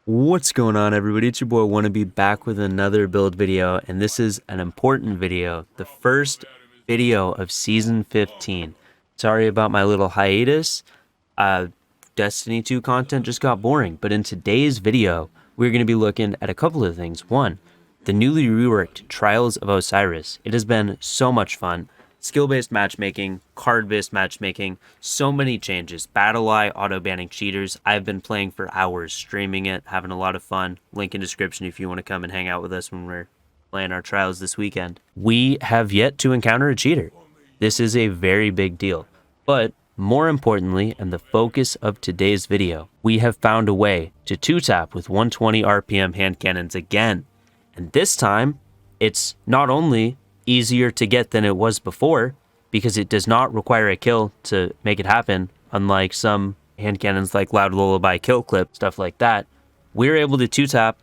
What's going on, everybody? It's your boy Wannabe back with another build video, and this is an important video, the first video of season 15. Sorry about my little hiatus. Destiny 2 content just got boring, but in today's video, we're going to be looking at a couple of things. One, the newly reworked Trials of Osiris. It has been so much fun. Skill-based matchmaking, card-based matchmaking, so many changes. Battle Eye, auto-banning cheaters. I've been playing for hours, streaming it, having a lot of fun. Link in description if you want to come and hang out with us when we're playing our trials this weekend. We have yet to encounter a cheater. This is a very big deal. But more importantly, and the focus of today's video, we have found a way to 2-tap with 120 RPM hand cannons again. And this time, it's not only easier to get than it was before, because it does not require a kill to make it happen, unlike some hand cannons like Loud Lullaby, Kill Clip, stuff like that. We're able to 2-tap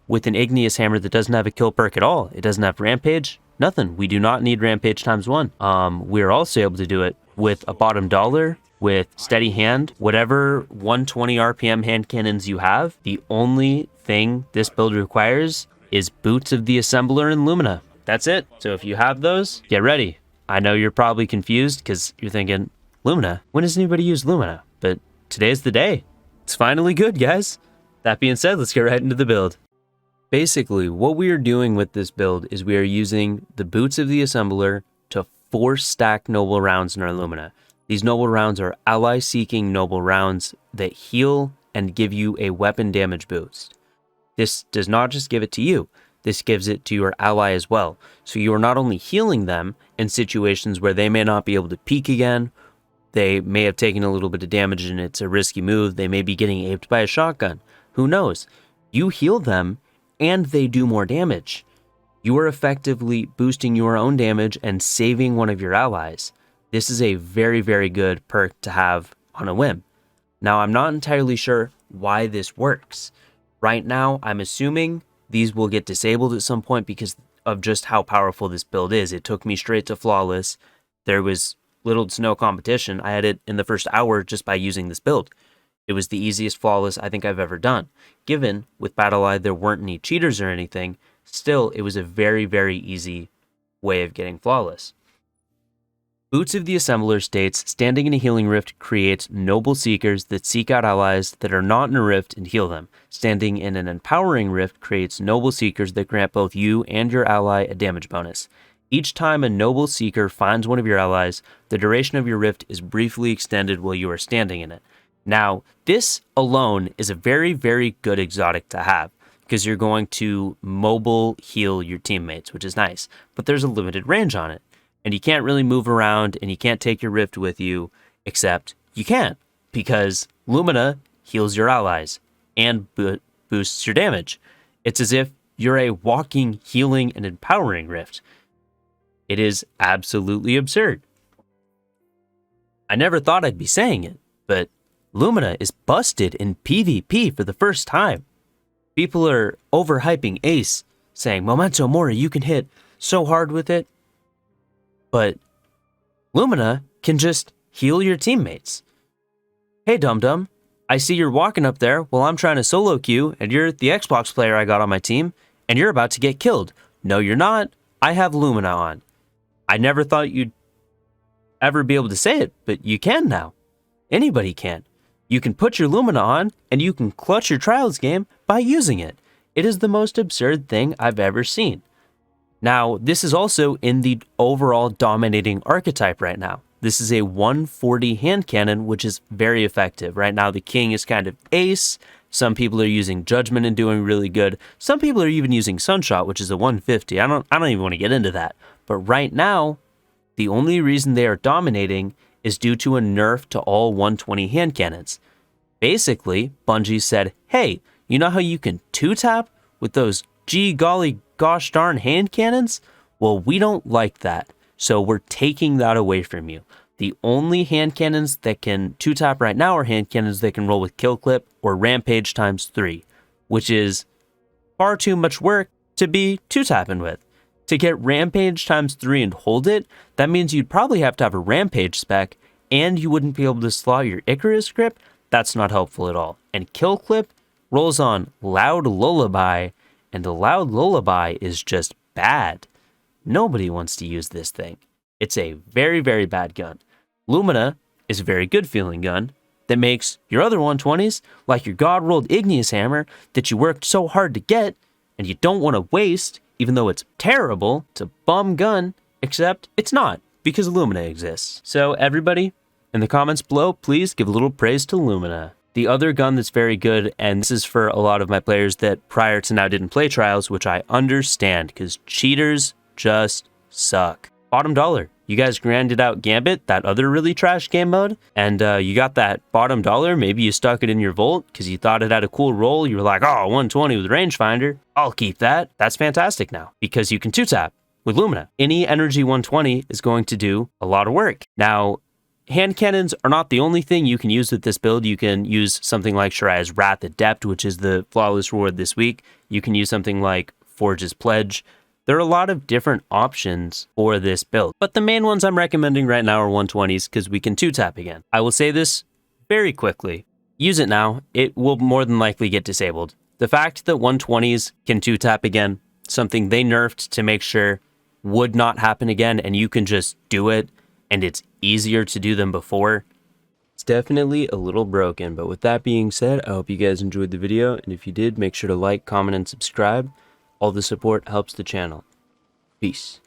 with an Igneous hammer that doesn't have a kill perk at all. It doesn't have Rampage, nothing. We do not need Rampage ×1. We're also able to do it with a bottom dollar, with steady hand, whatever 120 RPM hand cannons you have. The only thing this build requires is Boots of the Assembler and Lumina. That's it. So if you have those, get ready. I know you're probably confused because you're thinking, Lumina? When does anybody use Lumina? But today's the day. It's finally good, guys. That being said, let's get right into the build. Basically, what we are doing with this build is we are using the Boots of the Assembler to force stack noble rounds in our Lumina. These noble rounds are ally-seeking noble rounds that heal and give you a weapon damage boost. This does not just give it to you. This gives it to your ally as well. So you are not only healing them in situations where they may not be able to peek again, they may have taken a little bit of damage and it's a risky move, they may be getting aped by a shotgun. Who knows? You heal them and they do more damage. You are effectively boosting your own damage and saving one of your allies. This is a very, very good perk to have on a whim. Now, I'm not entirely sure why this works. Right now, I'm assuming these will get disabled at some point because of just how powerful this build is. It took me straight to flawless. There was little to no competition. I had it in the first hour just by using this build. It was the easiest flawless I think I've ever done. Given with Battle Eye there weren't any cheaters or anything, still it was a very, very easy way of getting flawless. Boots of the Assembler states, standing in a healing rift creates noble seekers that seek out allies that are not in a rift and heal them. Standing in an empowering rift creates noble seekers that grant both you and your ally a damage bonus. Each time a noble seeker finds one of your allies, the duration of your rift is briefly extended while you are standing in it. Now, this alone is a very, very good exotic to have, because you're going to mobile heal your teammates, which is nice, but there's a limited range on it. And you can't really move around and you can't take your rift with you, except you can, because Lumina heals your allies and boosts your damage. It's as if you're a walking, healing, and empowering rift. It is absolutely absurd. I never thought I'd be saying it, but Lumina is busted in PvP for the first time. People are overhyping Ace, saying, Memento Mori, you can hit so hard with it. But Lumina can just heal your teammates. Hey, dum-dum, I see you're walking up there while I'm trying to solo queue, and you're the Xbox player I got on my team, and you're about to get killed. No, you're not. I have Lumina on. I never thought you'd ever be able to say it, but you can now. Anybody can. You can put your Lumina on, and you can clutch your Trials game by using it. It is the most absurd thing I've ever seen. Now, this is also in the overall dominating archetype right now. This is a 140 hand cannon, which is very effective. Right now, the king is kind of ace. Some people are using Judgment and doing really good. Some people are even using Sunshot, which is a 150. I don't even want to get into that. But right now, the only reason they are dominating is due to a nerf to all 120 hand cannons. Basically, Bungie said, hey, you know how you can 2-tap with those gee golly gosh darn hand cannons? Well, we don't like that, so we're taking that away from you. The only hand cannons that can 2-tap right now are hand cannons that can roll with Kill Clip or Rampage ×3, which is far too much work to be 2-tapping with. To get Rampage ×3 and hold it, that means you'd probably have to have a Rampage spec, and you wouldn't be able to slot your Icarus grip. That's not helpful at all. And Kill Clip rolls on Loud Lullaby, and the Loud Lullaby is just bad. Nobody wants to use this thing. It's a very, very bad gun. Lumina is a very good feeling gun that makes your other 120s, like your God-rolled IGNEOUS hammer that you worked so hard to get and you don't want to waste, even though it's terrible. It's a bum gun, except it's not, because Lumina exists. So everybody, in the comments below, please give a little praise to Lumina. The other gun that's very good, and this is for a lot of my players that prior to now didn't play Trials, which I understand, because cheaters just suck. Bottom dollar. You guys grinded out Gambit, that other really trash game mode, and you got that bottom dollar. Maybe you stuck it in your Volt because you thought it had a cool roll. You were like, oh, 120 with rangefinder. I'll keep that. That's fantastic now because you can 2-tap with Lumina. Any energy 120 is going to do a lot of work. Now, hand cannons are not the only thing you can use with this build. You can use something like Shariah's Wrath Adept, which is the flawless reward this week. You can use something like Forge's Pledge. There are a lot of different options for this build, but the main ones I'm recommending right now are 120s because we can 2-tap again. I will say this very quickly. Use it now. It will more than likely get disabled. The fact that 120s can 2-tap again, something they nerfed to make sure would not happen again, and you can just do it, and it's easier to do than before. It's definitely a little broken, but with that being said, I hope you guys enjoyed the video, and if you did, make sure to like, comment, and subscribe. All the support helps the channel. Peace.